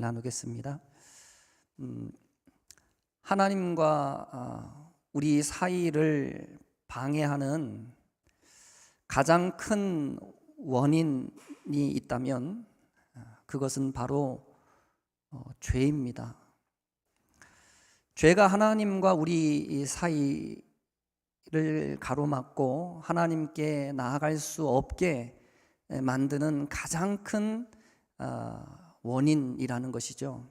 나누겠습니다. 하나님과 우리 사이를 방해하는 가장 큰 원인이 있다면 그것은 바로 죄입니다. 죄가 하나님과 우리 사이를 가로막고 하나님께 나아갈 수 없게 만드는 가장 큰 원인이라는 것이죠.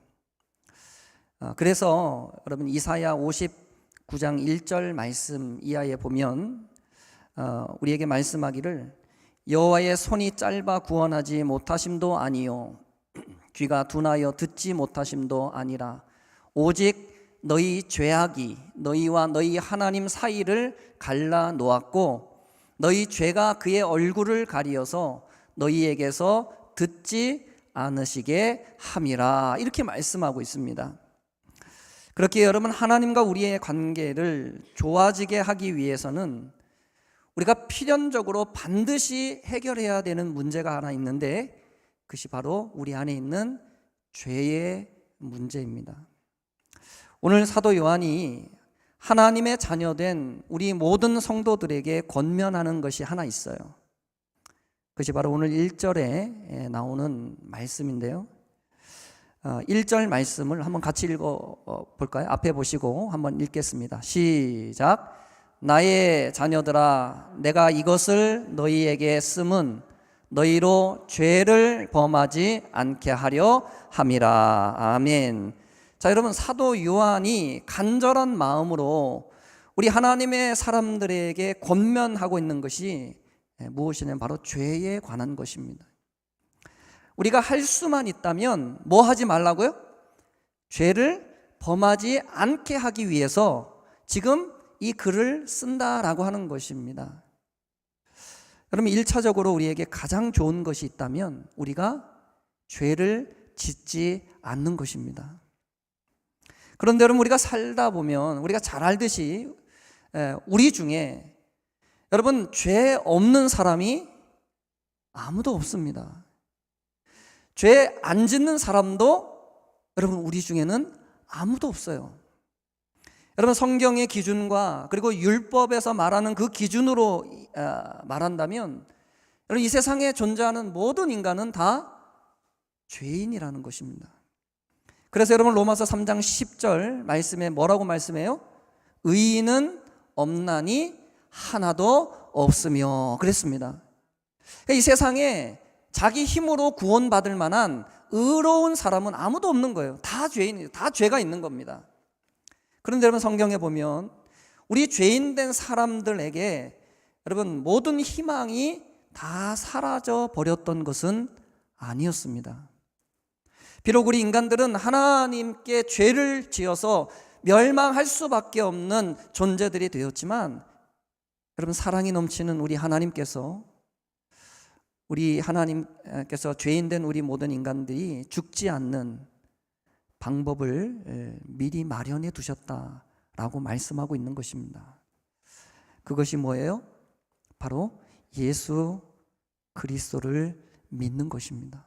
그래서 여러분 이사야 59장 1절 말씀 이하에 보면 우리에게 말씀하기를 여호와의 손이 짧아 구원하지 못하심도 아니요 귀가 둔하여 듣지 못하심도 아니라 오직 너희 죄악이 너희와 너희 하나님 사이를 갈라 놓았고 너희 죄가 그의 얼굴을 가리어서 너희에게서 듣지 않으시게 함이라, 이렇게 말씀하고 있습니다. 그렇게 여러분, 하나님과 우리의 관계를 좋아지게 하기 위해서는 우리가 필연적으로 반드시 해결해야 되는 문제가 하나 있는데 그것이 바로 우리 안에 있는 죄의 문제입니다. 오늘 사도 요한이 하나님의 자녀된 우리 모든 성도들에게 권면하는 것이 하나 있어요. 그것이 바로 오늘 1절에 나오는 말씀인데요. 1절 말씀을 한번 같이 읽어볼까요? 앞에 보시고 한번 읽겠습니다. 시작. 나의 자녀들아, 내가 이것을 너희에게 쓰면 너희로 죄를 범하지 않게 하려 함이라. 아멘. 자, 여러분, 사도 요한이 간절한 마음으로 우리 하나님의 사람들에게 권면하고 있는 것이 무엇이냐면 바로 죄에 관한 것입니다. 우리가 할 수만 있다면 뭐 하지 말라고요? 죄를 범하지 않게 하기 위해서 지금 이 글을 쓴다라고 하는 것입니다. 여러분, 1차적으로 우리에게 가장 좋은 것이 있다면 우리가 죄를 짓지 않는 것입니다. 그런데 여러분, 우리가 살다 보면 우리가 잘 알듯이 우리 중에 여러분, 죄 없는 사람이 아무도 없습니다. 죄 안 짓는 사람도 여러분 우리 중에는 아무도 없어요. 여러분, 성경의 기준과 그리고 율법에서 말하는 그 기준으로 말한다면 여러분, 이 세상에 존재하는 모든 인간은 다 죄인이라는 것입니다. 그래서 여러분, 로마서 3장 10절 말씀에 뭐라고 말씀해요? 의인은 없나니 하나도 없으며 그랬습니다. 이 세상에 자기 힘으로 구원받을 만한 의로운 사람은 아무도 없는 거예요. 다 죄인이에요. 다 죄가 있는 겁니다. 그런데 여러분, 성경에 보면 우리 죄인된 사람들에게 여러분 모든 희망이 다 사라져 버렸던 것은 아니었습니다. 비록 우리 인간들은 하나님께 죄를 지어서 멸망할 수밖에 없는 존재들이 되었지만 여러분, 사랑이 넘치는 우리 하나님께서 죄인된 우리 모든 인간들이 죽지 않는 방법을 미리 마련해 두셨다라고 말씀하고 있는 것입니다. 그것이 뭐예요? 바로 예수 그리스도를 믿는 것입니다.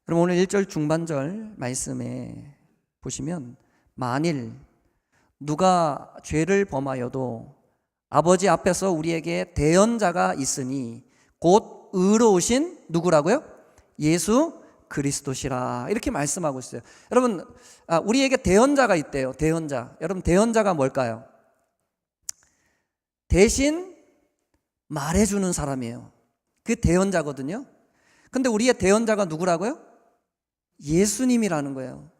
그럼 오늘 1절 중반절 말씀에 보시면 만일 누가 죄를 범하여도 아버지 앞에서 우리에게 대언자가 있으니 곧 의로우신 누구라고요? 예수 그리스도시라, 이렇게 말씀하고 있어요. 여러분, 우리에게 대언자가 있대요. 대언자. 여러분, 대언자가 뭘까요? 대신 말해주는 사람이에요. 그게 대언자거든요. 근데 우리의 대언자가 누구라고요? 예수님이라는 거예요.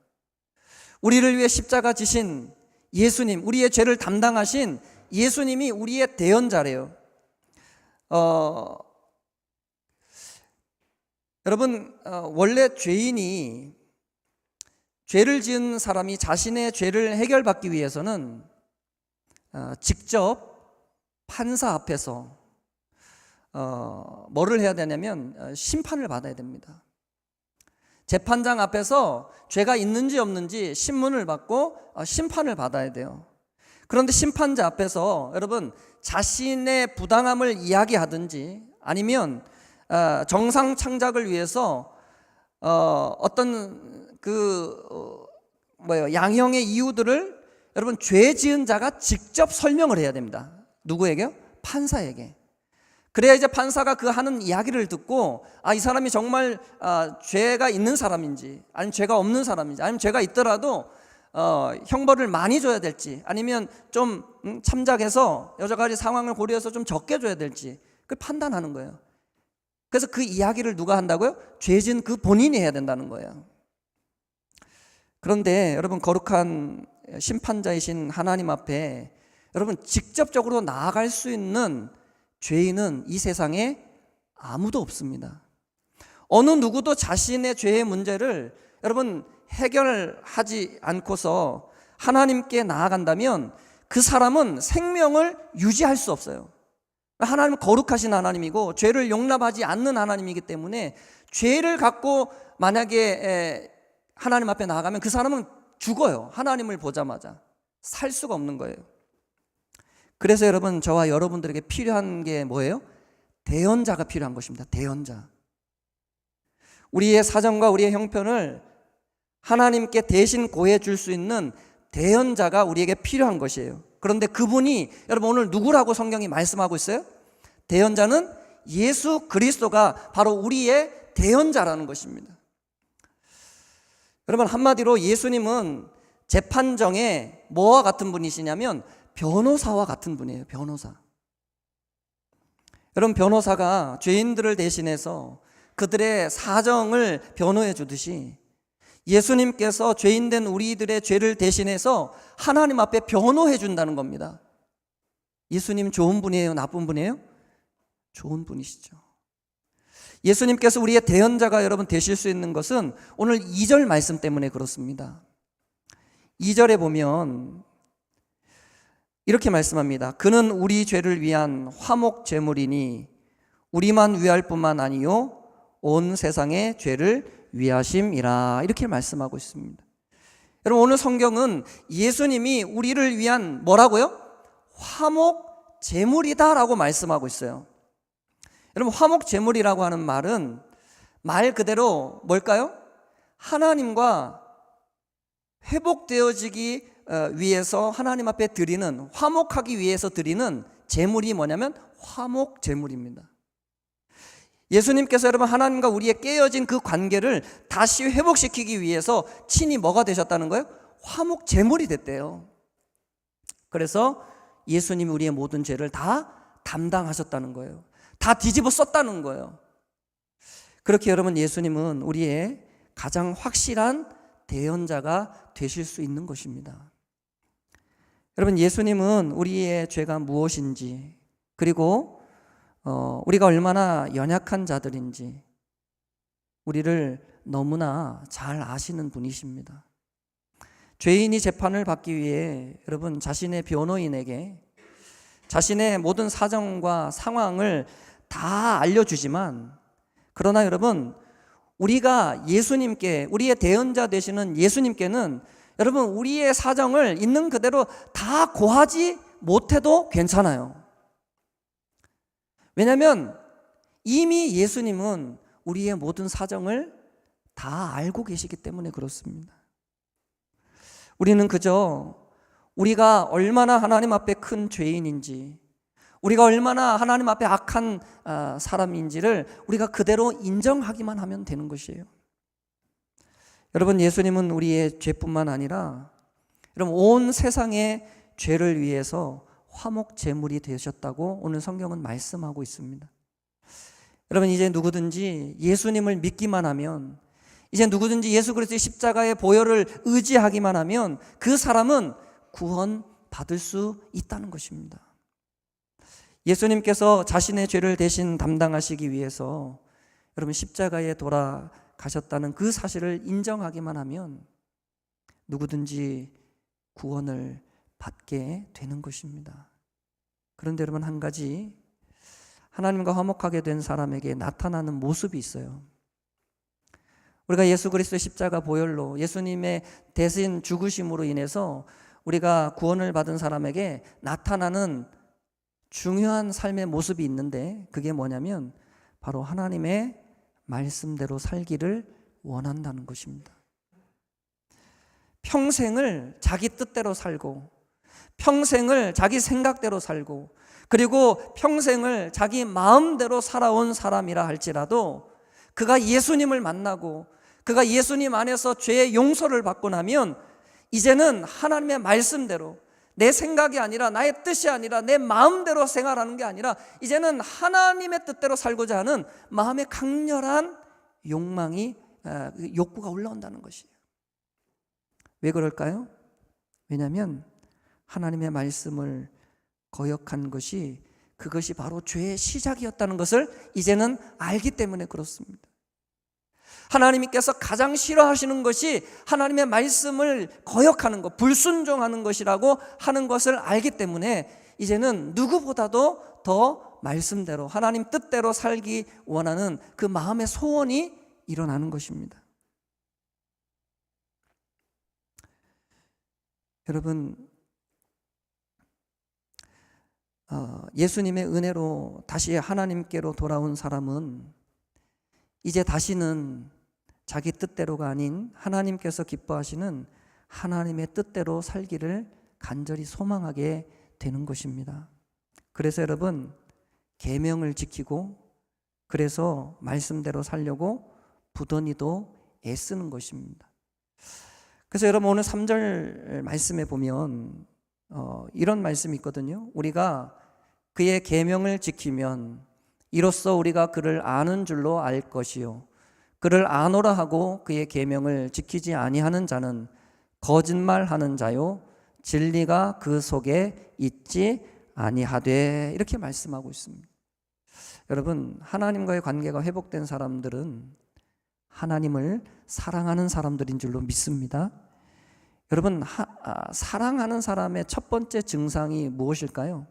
우리를 위해 십자가 지신 예수님, 우리의 죄를 담당하신 예수님이 우리의 대언자래요. 여러분, 원래 죄인이, 죄를 지은 사람이 자신의 죄를 해결받기 위해서는 직접 판사 앞에서 뭐를 해야 되냐면 심판을 받아야 됩니다. 재판장 앞에서 죄가 있는지 없는지 신문을 받고 심판을 받아야 돼요. 그런데 심판자 앞에서 여러분 자신의 부당함을 이야기하든지 아니면 정상 창작을 위해서 어떤 양형의 이유들을 여러분 죄 지은 자가 직접 설명을 해야 됩니다. 누구에게요? 판사에게. 그래야 이제 판사가 그 하는 이야기를 듣고 이 사람이 정말 죄가 있는 사람인지 아니면 죄가 없는 사람인지 아니면 죄가 있더라도 형벌을 많이 줘야 될지 아니면 좀 참작해서 여러 가지 상황을 고려해서 좀 적게 줘야 될지 그걸 판단하는 거예요. 그래서 그 이야기를 누가 한다고요? 죄 지은 그 본인이 해야 된다는 거예요. 그런데 여러분 거룩한 심판자이신 하나님 앞에 여러분 직접적으로 나아갈 수 있는 죄인은 이 세상에 아무도 없습니다. 어느 누구도 자신의 죄의 문제를 여러분 해결하지 않고서 하나님께 나아간다면 그 사람은 생명을 유지할 수 없어요. 하나님은 거룩하신 하나님이고 죄를 용납하지 않는 하나님이기 때문에 죄를 갖고 만약에 하나님 앞에 나아가면 그 사람은 죽어요. 하나님을 보자마자 살 수가 없는 거예요. 그래서 여러분 저와 여러분들에게 필요한 게 뭐예요? 대언자가 필요한 것입니다. 대언자. 우리의 사정과 우리의 형편을 하나님께 대신 고해 줄 수 있는 대언자가 우리에게 필요한 것이에요. 그런데 그분이 여러분 오늘 누구라고 성경이 말씀하고 있어요? 대언자는 예수 그리스도가 바로 우리의 대언자라는 것입니다. 여러분 한마디로 예수님은 재판정에 뭐와 같은 분이시냐면 변호사와 같은 분이에요. 변호사. 여러분 변호사가 죄인들을 대신해서 그들의 사정을 변호해 주듯이 예수님께서 죄인된 우리들의 죄를 대신해서 하나님 앞에 변호해 준다는 겁니다. 예수님 좋은 분이에요? 나쁜 분이에요? 좋은 분이시죠. 예수님께서 우리의 대언자가 여러분 되실 수 있는 것은 오늘 2절 말씀 때문에 그렇습니다. 2절에 보면 이렇게 말씀합니다. 그는 우리 죄를 위한 화목 제물이니 우리만 위할 뿐만 아니요 온 세상의 죄를 위하심이라 이렇게 말씀하고 있습니다. 여러분 오늘 성경은 예수님이 우리를 위한 뭐라고요? 화목 제물이다라고 말씀하고 있어요. 여러분 화목 제물이라고 하는 말은 말 그대로 뭘까요? 하나님과 회복되어지기 위해서 하나님 앞에 드리는 화목하기 위해서 드리는 제물이 뭐냐면 화목 제물입니다. 예수님께서 여러분 하나님과 우리의 깨어진 그 관계를 다시 회복시키기 위해서 친히 뭐가 되셨다는 거예요? 화목 제물이 됐대요. 그래서 예수님이 우리의 모든 죄를 다 담당하셨다는 거예요. 다 뒤집어 썼다는 거예요. 그렇게 여러분 예수님은 우리의 가장 확실한 대언자가 되실 수 있는 것입니다. 여러분 예수님은 우리의 죄가 무엇인지 그리고 우리가 얼마나 연약한 자들인지 우리를 너무나 잘 아시는 분이십니다. 죄인이 재판을 받기 위해 여러분 자신의 변호인에게 자신의 모든 사정과 상황을 다 알려주지만 그러나 여러분 우리가 예수님께 우리의 대언자 되시는 예수님께는 여러분 우리의 사정을 있는 그대로 다 고하지 못해도 괜찮아요. 왜냐하면 이미 예수님은 우리의 모든 사정을 다 알고 계시기 때문에 그렇습니다. 우리는 그저 우리가 얼마나 하나님 앞에 큰 죄인인지 우리가 얼마나 하나님 앞에 악한 사람인지를 우리가 그대로 인정하기만 하면 되는 것이에요. 여러분 예수님은 우리의 죄뿐만 아니라 여러분 온 세상의 죄를 위해서 화목 제물이 되셨다고 오늘 성경은 말씀하고 있습니다. 여러분 이제 누구든지 예수님을 믿기만 하면 이제 누구든지 예수 그리스도의 십자가의 보혈을 의지하기만 하면 그 사람은 구원 받을 수 있다는 것입니다. 예수님께서 자신의 죄를 대신 담당하시기 위해서 여러분 십자가에 돌아가셨다는 그 사실을 인정하기만 하면 누구든지 구원을 받게 되는 것입니다. 그런데 여러분 한 가지 하나님과 화목하게 된 사람에게 나타나는 모습이 있어요. 우리가 예수 그리스도의 십자가 보혈로 예수님의 대신 죽으심으로 인해서 우리가 구원을 받은 사람에게 나타나는 중요한 삶의 모습이 있는데 그게 뭐냐면 바로 하나님의 말씀대로 살기를 원한다는 것입니다. 평생을 자기 뜻대로 살고, 평생을 자기 생각대로 살고, 그리고 평생을 자기 마음대로 살아온 사람이라 할지라도 그가 예수님을 만나고 그가 예수님 안에서 죄의 용서를 받고 나면 이제는 하나님의 말씀대로, 내 생각이 아니라 나의 뜻이 아니라 내 마음대로 생활하는 게 아니라 이제는 하나님의 뜻대로 살고자 하는 마음의 강렬한 욕구가 올라온다는 것이에요. 왜 그럴까요? 왜냐하면 하나님의 말씀을 거역한 것이, 그것이 바로 죄의 시작이었다는 것을 이제는 알기 때문에 그렇습니다. 하나님께서 가장 싫어하시는 것이 하나님의 말씀을 거역하는 것, 불순종하는 것이라고 하는 것을 알기 때문에 이제는 누구보다도 더 말씀대로, 하나님 뜻대로 살기 원하는 그 마음의 소원이 일어나는 것입니다. 여러분, 예수님의 은혜로 다시 하나님께로 돌아온 사람은 이제 다시는 자기 뜻대로가 아닌 하나님께서 기뻐하시는 하나님의 뜻대로 살기를 간절히 소망하게 되는 것입니다. 그래서 여러분, 계명을 지키고 그래서 말씀대로 살려고 부더니도 애쓰는 것입니다. 그래서 여러분, 오늘 3절 말씀에 보면 이런 말씀이 있거든요. 우리가 그의 계명을 지키면 이로써 우리가 그를 아는 줄로 알 것이요, 그를 아노라 하고 그의 계명을 지키지 아니하는 자는 거짓말하는 자요, 진리가 그 속에 있지 아니하되, 이렇게 말씀하고 있습니다. 여러분, 하나님과의 관계가 회복된 사람들은 하나님을 사랑하는 사람들인 줄로 믿습니다. 여러분, 사랑하는 사람의 첫 번째 증상이 무엇일까요?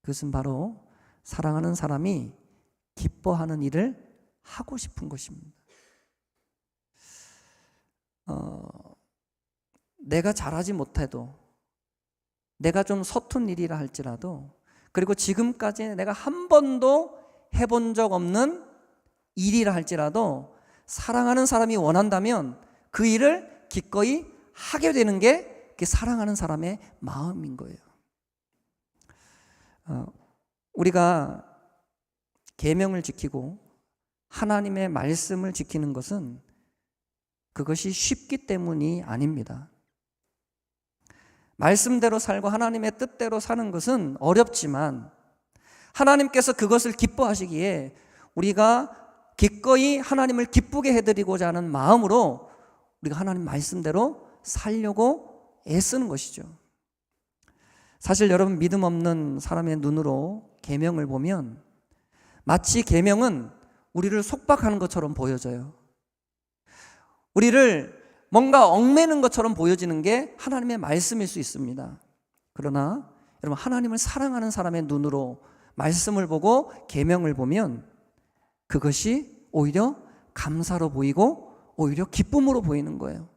그것은 바로 사랑하는 사람이 기뻐하는 일을 하고 싶은 것입니다. 내가 잘하지 못해도, 내가 좀 서툰 일이라 할지라도, 그리고 지금까지 내가 한 번도 해본 적 없는 일이라 할지라도 사랑하는 사람이 원한다면 그 일을 기꺼이 하게 되는 게 그게 사랑하는 사람의 마음인 거예요. 우리가 계명을 지키고 하나님의 말씀을 지키는 것은 그것이 쉽기 때문이 아닙니다. 말씀대로 살고 하나님의 뜻대로 사는 것은 어렵지만 하나님께서 그것을 기뻐하시기에 우리가 기꺼이 하나님을 기쁘게 해드리고자 하는 마음으로 우리가 하나님 말씀대로 살려고 애쓰는 것이죠. 사실 여러분, 믿음 없는 사람의 눈으로 계명을 보면 마치 계명은 우리를 속박하는 것처럼 보여져요. 우리를 뭔가 얽매는 것처럼 보여지는 게 하나님의 말씀일 수 있습니다. 그러나 여러분, 하나님을 사랑하는 사람의 눈으로 말씀을 보고 계명을 보면 그것이 오히려 감사로 보이고 오히려 기쁨으로 보이는 거예요.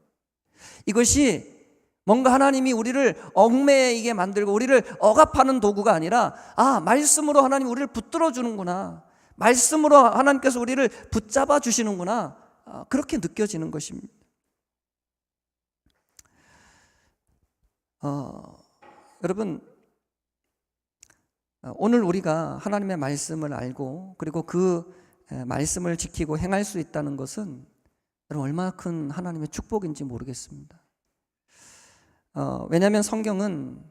이것이 뭔가 하나님이 우리를 얽매이게 만들고 우리를 억압하는 도구가 아니라, 말씀으로 하나님 우리를 붙들어 주는구나, 말씀으로 하나님께서 우리를 붙잡아 주시는구나, 그렇게 느껴지는 것입니다. 여러분, 오늘 우리가 하나님의 말씀을 알고 그리고 그 말씀을 지키고 행할 수 있다는 것은 여러분, 얼마나 큰 하나님의 축복인지 모르겠습니다. 왜냐하면 성경은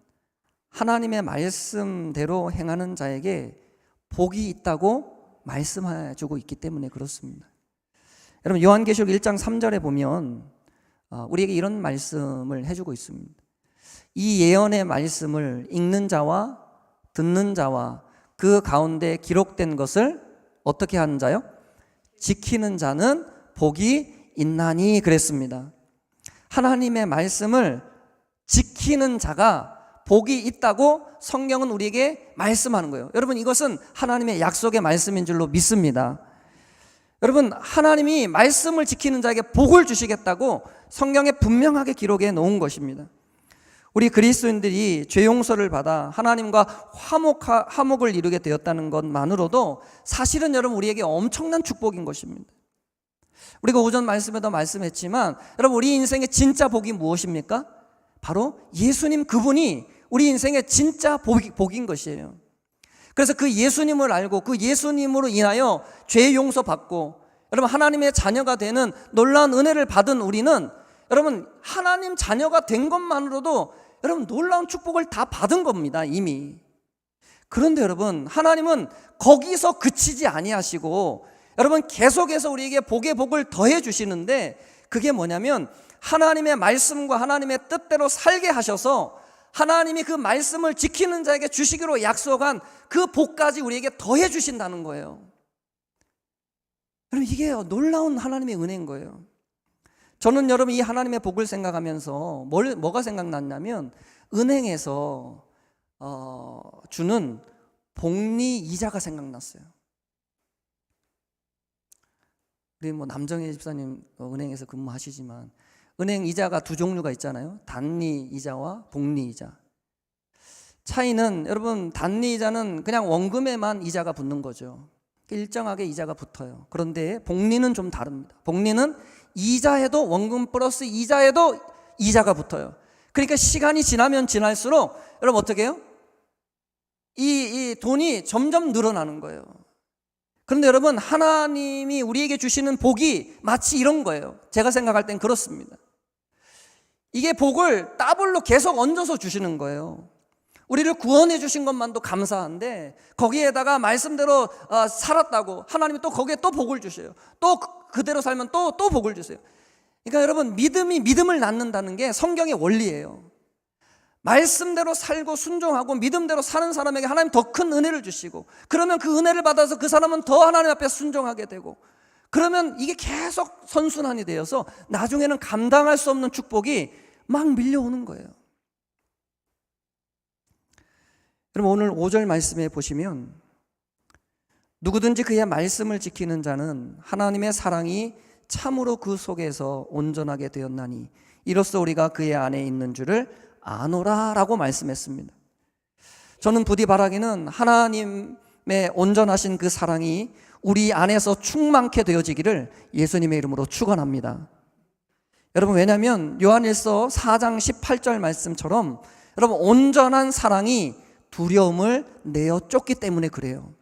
하나님의 말씀대로 행하는 자에게 복이 있다고 말씀해주고 있기 때문에 그렇습니다. 여러분, 요한계시록 1장 3절에 보면 우리에게 이런 말씀을 해주고 있습니다. 이 예언의 말씀을 읽는 자와 듣는 자와 그 가운데 기록된 것을 어떻게 하는 자요? 지키는 자는 복이 있나니, 그랬습니다. 하나님의 말씀을 지키는 자가 복이 있다고 성경은 우리에게 말씀하는 거예요. 여러분, 이것은 하나님의 약속의 말씀인 줄로 믿습니다. 여러분, 하나님이 말씀을 지키는 자에게 복을 주시겠다고 성경에 분명하게 기록해 놓은 것입니다. 우리 그리스도인들이 죄 용서를 받아 하나님과 화목을 이루게 되었다는 것만으로도 사실은 여러분, 우리에게 엄청난 축복인 것입니다. 우리가 오전 말씀에도 말씀했지만 여러분, 우리 인생의 진짜 복이 무엇입니까? 바로 예수님 그분이 우리 인생의 진짜 복인 것이에요. 그래서 그 예수님을 알고 그 예수님으로 인하여 죄 용서받고 여러분 하나님의 자녀가 되는 놀라운 은혜를 받은 우리는 여러분 하나님 자녀가 된 것만으로도 여러분 놀라운 축복을 다 받은 겁니다, 이미. 그런데 여러분, 하나님은 거기서 그치지 아니하시고 여러분 계속해서 우리에게 복의 복을 더해 주시는데, 그게 뭐냐면 하나님의 말씀과 하나님의 뜻대로 살게 하셔서 하나님이 그 말씀을 지키는 자에게 주시기로 약속한 그 복까지 우리에게 더해 주신다는 거예요. 여러분, 이게 놀라운 하나님의 은혜인 거예요. 저는 여러분 이 하나님의 복을 생각하면서 뭐가 생각났냐면, 은행에서 주는 복리 이자가 생각났어요. 우리 남정혜 집사님 은행에서 근무하시지만 은행 이자가 두 종류가 있잖아요. 단리 이자와 복리 이자. 차이는 여러분, 단리 이자는 그냥 원금에만 이자가 붙는 거죠. 일정하게 이자가 붙어요. 그런데 복리는 좀 다릅니다. 복리는 이자에도 원금 플러스 이자에도 이자가 붙어요. 그러니까 시간이 지나면 지날수록 여러분 어떻게 해요? 이 돈이 점점 늘어나는 거예요. 그런데 여러분, 하나님이 우리에게 주시는 복이 마치 이런 거예요. 제가 생각할 땐 그렇습니다. 이게 복을 더블로 계속 얹어서 주시는 거예요. 우리를 구원해 주신 것만도 감사한데 거기에다가 말씀대로 살았다고 하나님이 또 거기에 또 복을 주셔요. 또 그대로 살면 또 복을 주세요. 그러니까 여러분, 믿음이 믿음을 낳는다는 게 성경의 원리예요. 말씀대로 살고 순종하고 믿음대로 사는 사람에게 하나님 더 큰 은혜를 주시고, 그러면 그 은혜를 받아서 그 사람은 더 하나님 앞에 순종하게 되고, 그러면 이게 계속 선순환이 되어서 나중에는 감당할 수 없는 축복이 막 밀려오는 거예요. 여러분, 오늘 5절 말씀에 보시면 누구든지 그의 말씀을 지키는 자는 하나님의 사랑이 참으로 그 속에서 온전하게 되었나니 이로써 우리가 그의 안에 있는 줄을 아노라 라고 말씀했습니다. 저는 부디 바라기는 하나님의 온전하신 그 사랑이 우리 안에서 충만케 되어지기를 예수님의 이름으로 축원합니다. 여러분, 왜냐하면 요한일서 4장 18절 말씀처럼 여러분, 온전한 사랑이 두려움을 내어 쫓기 때문에 그래요.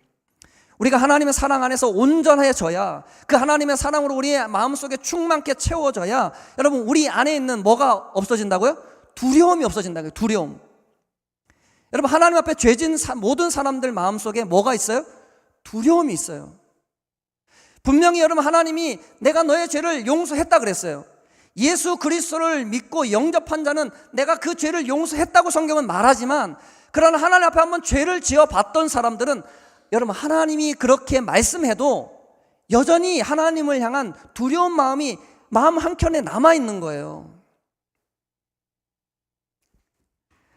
우리가 하나님의 사랑 안에서 온전해져야, 그 하나님의 사랑으로 우리의 마음속에 충만케 채워져야 여러분, 우리 안에 있는 뭐가 없어진다고요? 두려움이 없어진다고요. 두려움. 여러분, 하나님 앞에 죄진 모든 사람들 마음속에 뭐가 있어요? 두려움이 있어요. 분명히 여러분, 하나님이 내가 너의 죄를 용서했다 그랬어요. 예수 그리스도를 믿고 영접한 자는 내가 그 죄를 용서했다고 성경은 말하지만, 그러나 하나님 앞에 한번 죄를 지어봤던 사람들은 여러분, 하나님이 그렇게 말씀해도 여전히 하나님을 향한 두려운 마음이 마음 한켠에 남아있는 거예요.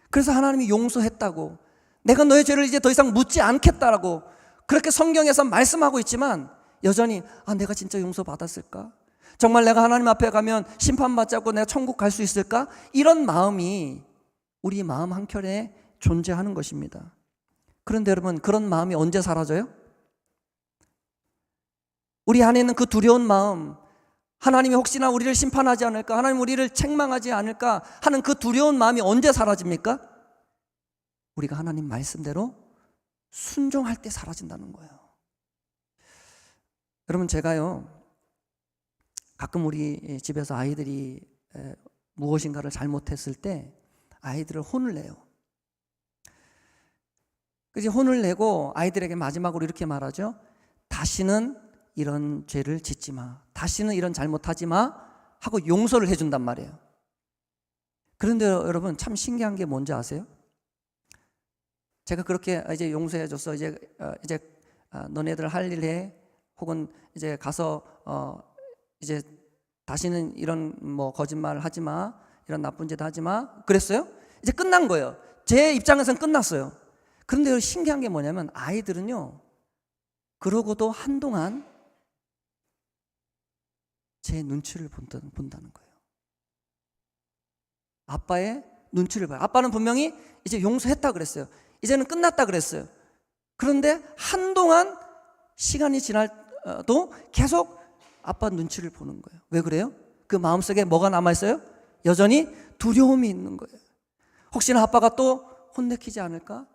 그래서 하나님이 용서했다고, 내가 너의 죄를 이제 더 이상 묻지 않겠다라고 그렇게 성경에서 말씀하고 있지만, 여전히 내가 진짜 용서받았을까? 정말 내가 하나님 앞에 가면 심판받지 않고 내가 천국 갈 수 있을까? 이런 마음이 우리 마음 한켠에 존재하는 것입니다. 그런데 여러분, 그런 마음이 언제 사라져요? 우리 안에 있는 그 두려운 마음, 하나님이 혹시나 우리를 심판하지 않을까, 하나님 우리를 책망하지 않을까 하는 그 두려운 마음이 언제 사라집니까? 우리가 하나님 말씀대로 순종할 때 사라진다는 거예요. 여러분, 제가요 가끔 우리 집에서 아이들이 무엇인가를 잘못했을 때 아이들을 혼을 내요. 그래서 혼을 내고 아이들에게 마지막으로 이렇게 말하죠. 다시는 이런 죄를 짓지 마, 다시는 이런 잘못하지 마 하고 용서를 해준단 말이에요. 그런데 여러분, 참 신기한 게 뭔지 아세요? 제가 그렇게 이제 용서해줘서 이제 너네들 할 일 해, 혹은 이제 가서 이제 다시는 이런 거짓말 하지 마, 이런 나쁜 짓 하지 마 그랬어요. 이제 끝난 거예요. 제 입장에서는 끝났어요. 그런데 신기한 게 뭐냐면, 아이들은요 그러고도 한동안 제 눈치를 본다는 거예요. 아빠의 눈치를 봐요. 아빠는 분명히 이제 용서했다 그랬어요. 이제는 끝났다 그랬어요. 그런데 한동안 시간이 지나도 계속 아빠 눈치를 보는 거예요. 왜 그래요? 그 마음속에 뭐가 남아있어요? 여전히 두려움이 있는 거예요. 혹시나 아빠가 또 혼내키지 않을까?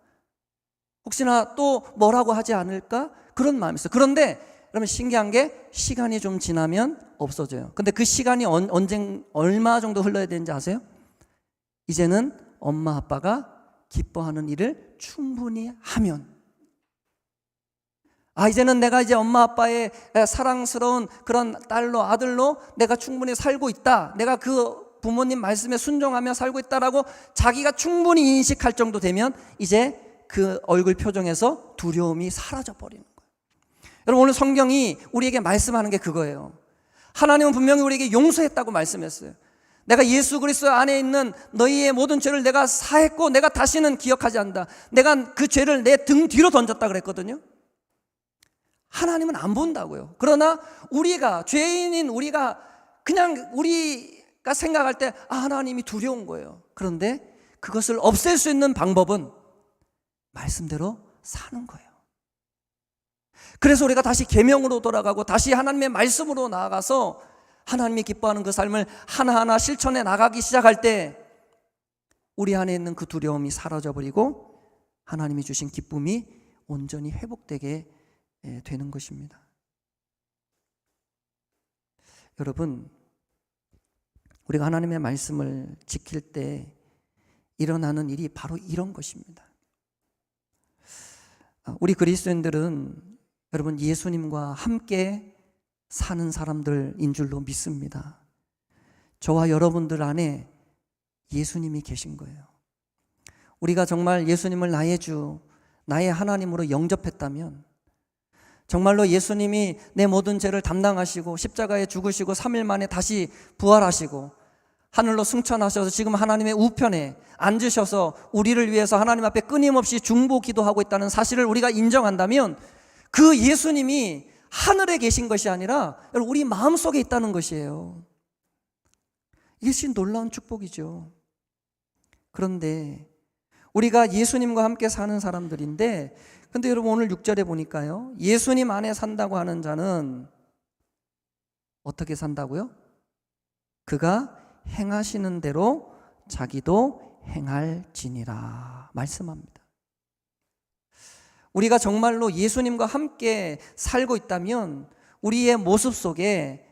혹시나 또 뭐라고 하지 않을까? 그런 마음이 있어요. 그런데 여러분 신기한 게 시간이 좀 지나면 없어져요. 근데 그 시간이 얼마 정도 흘러야 되는지 아세요? 이제는 엄마 아빠가 기뻐하는 일을 충분히 하면, 이제는 내가 이제 엄마 아빠의 사랑스러운 그런 딸로 아들로 내가 충분히 살고 있다, 내가 그 부모님 말씀에 순종하며 살고 있다라고 자기가 충분히 인식할 정도 되면 이제 그 얼굴 표정에서 두려움이 사라져 버리는 거예요. 여러분 오늘 성경이 우리에게 말씀하는 게 그거예요. 하나님은 분명히 우리에게 용서했다고 말씀했어요. 내가 예수 그리스도 안에 있는 너희의 모든 죄를 내가 사했고 내가 다시는 기억하지 않는다. 내가 그 죄를 내 등 뒤로 던졌다 그랬거든요. 하나님은 안 본다고요. 그러나 우리가, 죄인인 우리가 그냥 우리가 생각할 때 하나님이 두려운 거예요. 그런데 그것을 없앨 수 있는 방법은 말씀대로 사는 거예요. 그래서 우리가 다시 계명으로 돌아가고 다시 하나님의 말씀으로 나아가서 하나님이 기뻐하는 그 삶을 하나하나 실천해 나가기 시작할 때 우리 안에 있는 그 두려움이 사라져버리고 하나님이 주신 기쁨이 온전히 회복되게 되는 것입니다. 여러분, 우리가 하나님의 말씀을 지킬 때 일어나는 일이 바로 이런 것입니다. 우리 그리스도인들은 여러분 예수님과 함께 사는 사람들인 줄로 믿습니다. 저와 여러분들 안에 예수님이 계신 거예요. 우리가 정말 예수님을 나의 주, 나의 하나님으로 영접했다면, 정말로 예수님이 내 모든 죄를 담당하시고 십자가에 죽으시고 3일 만에 다시 부활하시고 하늘로 승천하셔서 지금 하나님의 우편에 앉으셔서 우리를 위해서 하나님 앞에 끊임없이 중보 기도하고 있다는 사실을 우리가 인정한다면 그 예수님이 하늘에 계신 것이 아니라 우리 마음속에 있다는 것이에요. 이게 진짜 놀라운 축복이죠. 그런데 우리가 예수님과 함께 사는 사람들인데, 근데 여러분 오늘 6절에 보니까요, 예수님 안에 산다고 하는 자는 어떻게 산다고요? 그가 행하시는 대로 자기도 행할지니라 말씀합니다. 우리가 정말로 예수님과 함께 살고 있다면 우리의 모습 속에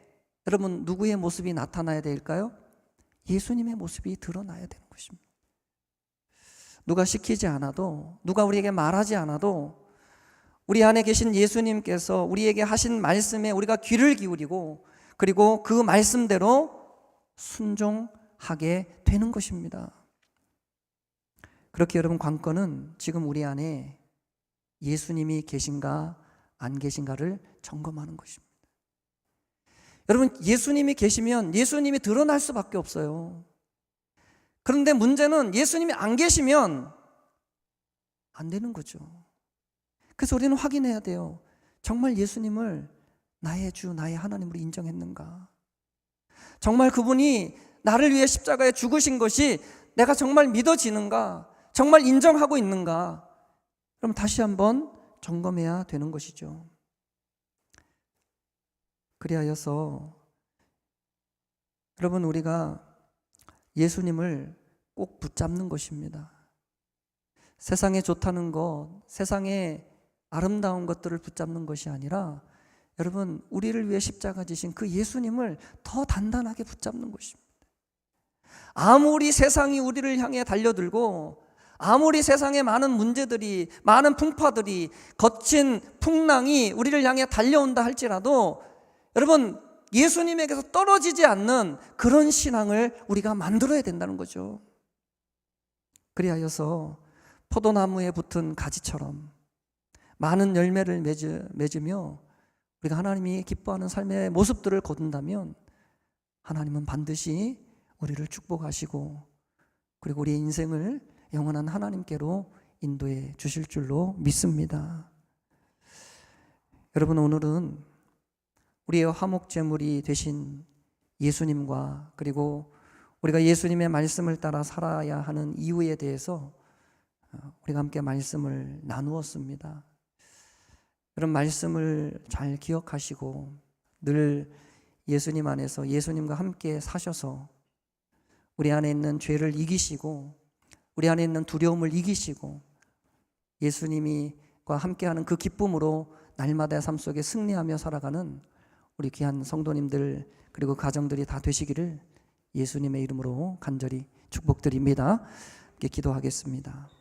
여러분 누구의 모습이 나타나야 될까요? 예수님의 모습이 드러나야 되는 것입니다. 누가 시키지 않아도, 누가 우리에게 말하지 않아도 우리 안에 계신 예수님께서 우리에게 하신 말씀에 우리가 귀를 기울이고 그리고 그 말씀대로 순종하게 되는 것입니다. 그렇게 여러분 관건은 지금 우리 안에 예수님이 계신가 안 계신가를 점검하는 것입니다. 여러분 예수님이 계시면 예수님이 드러날 수밖에 없어요. 그런데 문제는 예수님이 안 계시면 안 되는 거죠. 그래서 우리는 확인해야 돼요. 정말 예수님을 나의 주, 나의 하나님으로 인정했는가? 정말 그분이 나를 위해 십자가에 죽으신 것이 내가 정말 믿어지는가? 정말 인정하고 있는가? 그럼 다시 한번 점검해야 되는 것이죠. 그리하여서 여러분 우리가 예수님을 꼭 붙잡는 것입니다. 세상에 좋다는 것, 세상에 아름다운 것들을 붙잡는 것이 아니라 여러분 우리를 위해 십자가 지신 그 예수님을 더 단단하게 붙잡는 것입니다. 아무리 세상이 우리를 향해 달려들고 아무리 세상에 많은 문제들이, 많은 풍파들이, 거친 풍랑이 우리를 향해 달려온다 할지라도 여러분 예수님에게서 떨어지지 않는 그런 신앙을 우리가 만들어야 된다는 거죠. 그리하여서 포도나무에 붙은 가지처럼 많은 열매를 맺으며 우리가 하나님이 기뻐하는 삶의 모습들을 거둔다면 하나님은 반드시 우리를 축복하시고 그리고 우리의 인생을 영원한 하나님께로 인도해 주실 줄로 믿습니다. 여러분 오늘은 우리의 화목제물이 되신 예수님과 그리고 우리가 예수님의 말씀을 따라 살아야 하는 이유에 대해서 우리가 함께 말씀을 나누었습니다. 이런 말씀을 잘 기억하시고 늘 예수님 안에서 예수님과 함께 사셔서 우리 안에 있는 죄를 이기시고 우리 안에 있는 두려움을 이기시고 예수님과 함께하는 그 기쁨으로 날마다의 삶 속에 승리하며 살아가는 우리 귀한 성도님들 그리고 가정들이 다 되시기를 예수님의 이름으로 간절히 축복드립니다. 기도하겠습니다.